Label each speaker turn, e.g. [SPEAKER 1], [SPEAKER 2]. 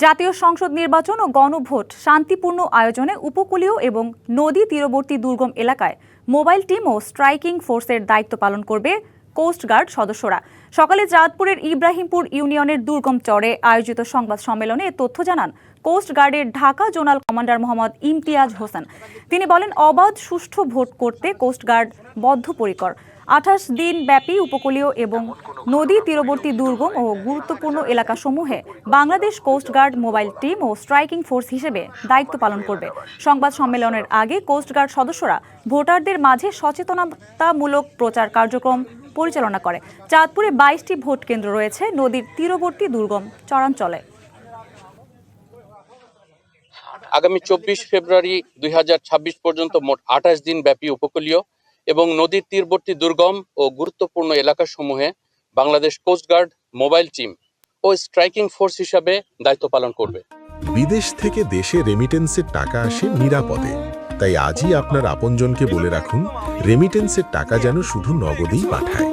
[SPEAKER 1] জাতীয় সংসদ নির্বাচন ও গণভোট শান্তিপূর্ণ আয়োজনে উপকূলীয় এবং নদী তীরবর্তী দুর্গম এলাকায় মোবাইল টিম ও স্ট্রাইকিং ফোর্সের দায়িত্ব পালন করবে কোস্টগার্ড সদস্যরা। সকালে চাঁদপুরের ইব্রাহিমপুর ইউনিয়নের দুর্গম চরে আয়োজিত সংবাদ সম্মেলনে এ তথ্য জানান কোস্টগার্ডের ঢাকা জোনাল কমান্ডার মোহাম্মদ ইমতিয়াজ হোসেন। তিনি বলেন, অবাধ সুষ্ঠু ভোট করতে কোস্টগার্ড বদ্ধপরিকর। 28 দিন ব্যাপী উপকূলীয় এবং নদী তীরবর্তী দুর্গম ও গুরুত্বপূর্ণ এলাকাসমূহে বাংলাদেশ কোস্টগার্ড মোবাইল টিম ও স্ট্রাইকিং ফোর্স হিসেবে দায়িত্ব পালন করবে। সংবাদ সম্মেলনের আগে কোস্টগার্ড সদস্যরা ভোটারদের মাঝে সচেতনতামূলক প্রচার কার্যক্রম পরিচালনা করে। চাঁদপুরে 22টি ভোট কেন্দ্র রয়েছে নদীর তীরবর্তী দুর্গম চরাঞ্চলে।
[SPEAKER 2] আগামী 24 ফেব্রুয়ারি 2026 পর্যন্ত মোট 28 দিন ব্যাপী উপকূলীয় এবং নদীর তীরবর্তী দুর্গম ও গুরুত্বপূর্ণ এলাকাসমূহে বাংলাদেশ কোস্টগার্ড মোবাইল টিম ও স্ট্রাইকিং ফোর্স হিসাবে দায়িত্ব পালন করবে।
[SPEAKER 3] বিদেশ থেকে দেশে রেমিটেন্সের টাকা আসে নিরাপদে, তাই আজই আপনার আপনজনকে বলে রাখুন রেমিটেন্সের টাকা যেন শুধু নগদেই পাঠায়।